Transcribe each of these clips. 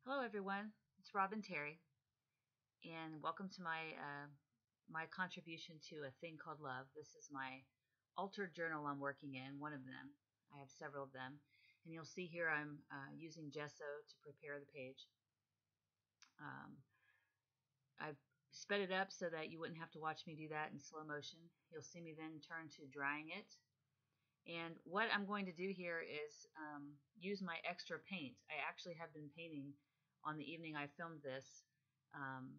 Hello, everyone. It's RobynTerry, and welcome to my contribution to a thing called love. This is my altered journal I'm working in. One of them. I have several of them, and you'll see here I'm using gesso to prepare the page. I've sped it up so that you wouldn't have to watch me do that in slow motion. You'll see me then turn to drying it. And what I'm going to do here is use my extra paint. I actually have been painting on the evening I filmed this.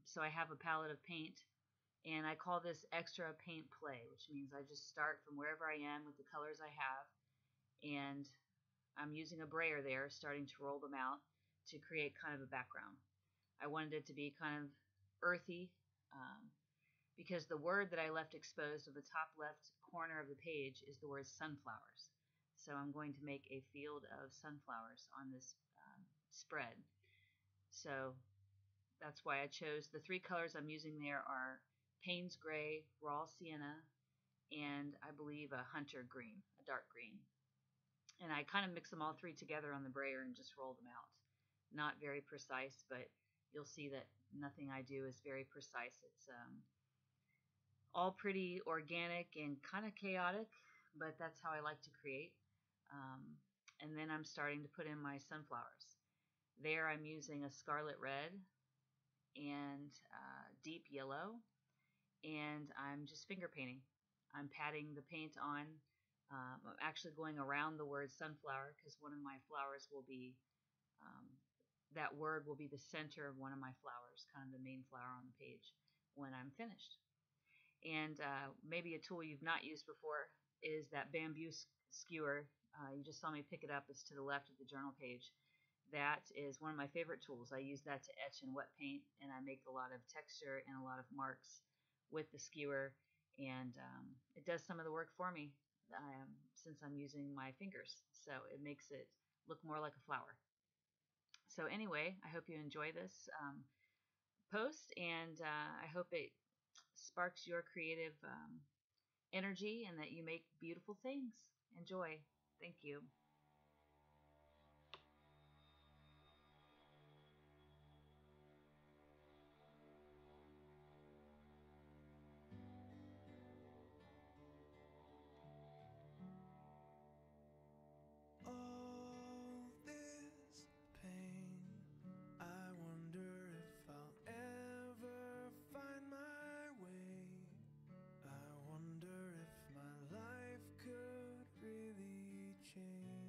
So I have a palette of paint, and I call this extra paint play, which means I just start from wherever I am with the colors I have, and I'm using a brayer there, starting to roll them out to create kind of a background. I wanted it to be kind of earthy, um, because the word that I left exposed on the top left corner of the page is the word sunflowers. So I'm going to make a field of sunflowers on this spread. So that's why I chose the three colors I'm using there are Payne's Gray, Raw Sienna, and I believe a Hunter Green, a dark green. And I kind of mix them all three together on the brayer and just roll them out. Not very precise, but you'll see that nothing I do is very precise. It's all pretty organic and kind of chaotic, but that's how I like to create. Um, and then I'm starting to put in my sunflowers. There I'm using a scarlet red and deep yellow, and I'm just finger painting. I'm patting the paint on. I'm actually going around the word sunflower because one of my flowers will be, um, that word will be the center of one of my flowers, kind of the main flower on the page when I'm finished. And maybe a tool you've not used before is that bamboo skewer. You just saw me pick it up. It's to the left of the journal page. That is one of my favorite tools. I use that to etch in wet paint, and I make a lot of texture and a lot of marks with the skewer, and it does some of the work for me since I'm using my fingers. So it makes it look more like a flower. So anyway, I hope you enjoy this post, and I hope it sparks your creative energy and that you make beautiful things. Enjoy. Thank you. All this pain, I wonder if I'll ever find my way. I wonder if my life could really change.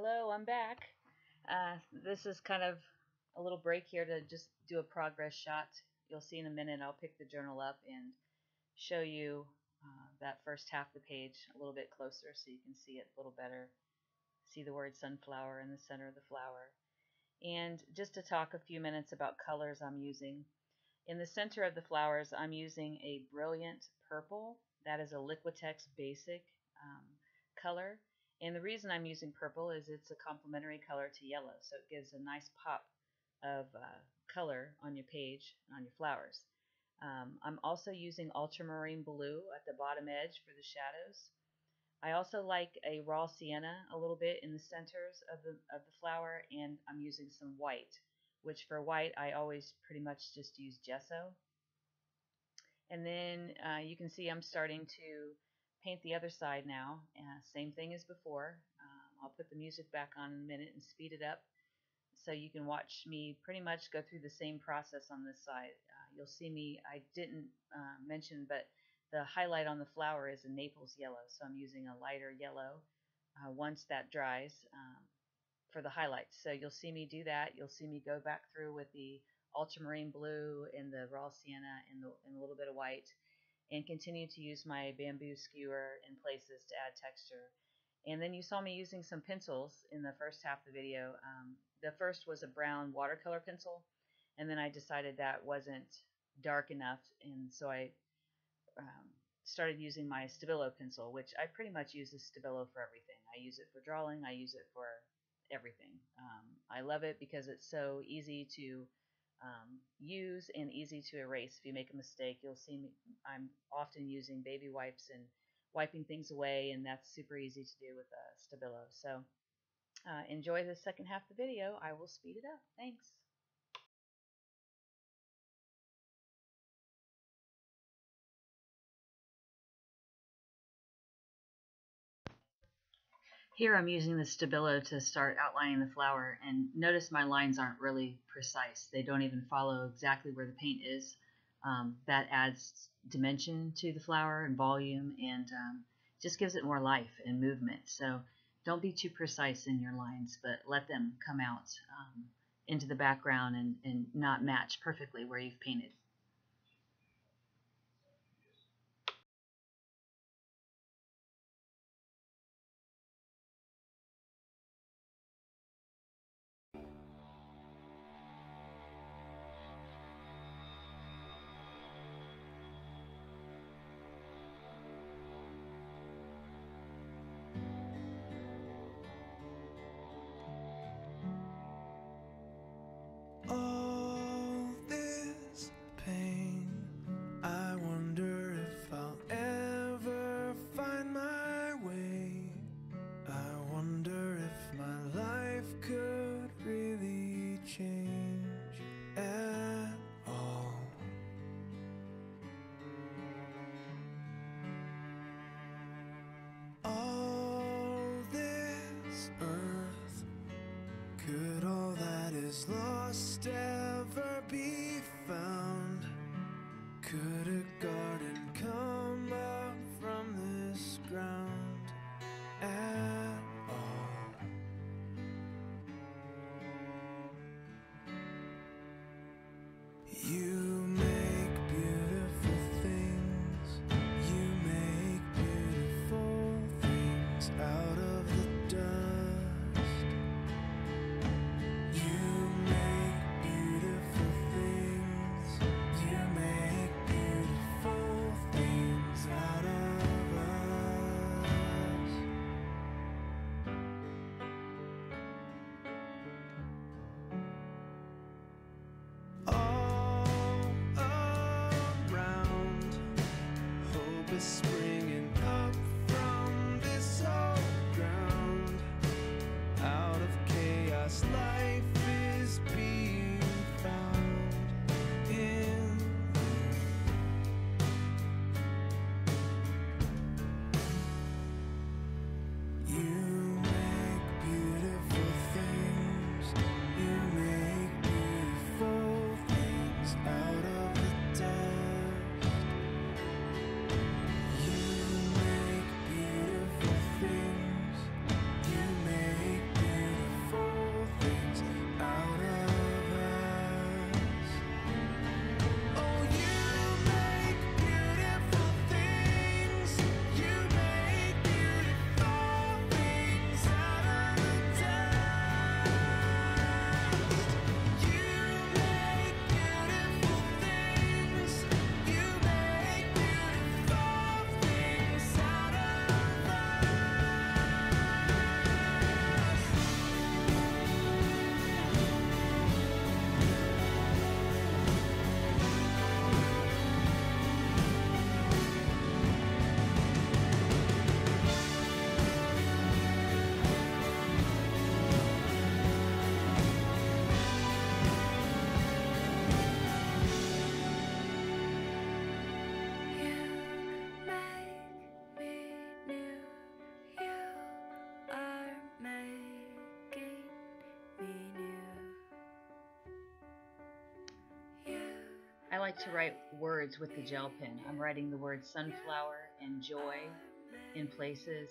Hello, I'm back. This is kind of a little break here to just do a progress shot. You'll see in a minute I'll pick the journal up and show you that first half of the page a little bit closer so you can see it a little better. See the word sunflower in the center of the flower. And just to talk a few minutes about colors I'm using. In the center of the flowers, I'm using a brilliant purple. That is a Liquitex basic um, color. And the reason I'm using purple is it's a complementary color to yellow, so it gives a nice pop of color on your page, on your flowers. I'm also using ultramarine blue at the bottom edge for the shadows. I also like a raw sienna a little bit in the centers of the flower, and I'm using some white, which for white I always pretty much just use gesso. And then you can see I'm starting to paint the other side now. Same thing as before. I'll put the music back on in a minute and speed it up so you can watch me pretty much go through the same process on this side. You'll see me, I didn't mention, but the highlight on the flower is a Naples yellow, so I'm using a lighter yellow once that dries for the highlights. So you'll see me do that. You'll see me go back through with the ultramarine blue and the raw sienna and a little bit of white, and continue to use my bamboo skewer in places to add texture. And then you saw me using some pencils in the first half of the video. The first was a brown watercolor pencil, and then I decided that wasn't dark enough, and so I started using my Stabilo pencil, which I pretty much use the Stabilo for everything. I use it for drawing, I use it for everything. I love it because it's so easy to use and easy to erase. If you make a mistake, you'll see me, I'm often using baby wipes and wiping things away, and that's super easy to do with Stabilo. So enjoy the second half of the video. I will speed it up. Thanks. Here I'm using the Stabilo to start outlining the flower, and notice my lines aren't really precise. They don't even follow exactly where the paint is. That adds dimension to the flower and volume, and just gives it more life and movement. So don't be too precise in your lines, but let them come out into the background and not match perfectly where you've painted. All this pain, I wonder if I'll ever find my way. I wonder if my life could really change at all. All this earth, could all that is lost ever be found? Could a garden come up from this ground at all? You make beautiful things. You make beautiful things out of the dust. You make beautiful things. You make beautiful things out of us. All around, hope is springing up from this old ground. Out of chaos, life is being found in you. You make beautiful things. You make beautiful things out of the dust. You I like to write words with the gel pen. I'm writing the word sunflower and joy in places.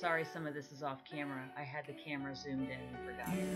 Sorry, some of this is off camera. I had the camera zoomed in and forgot it.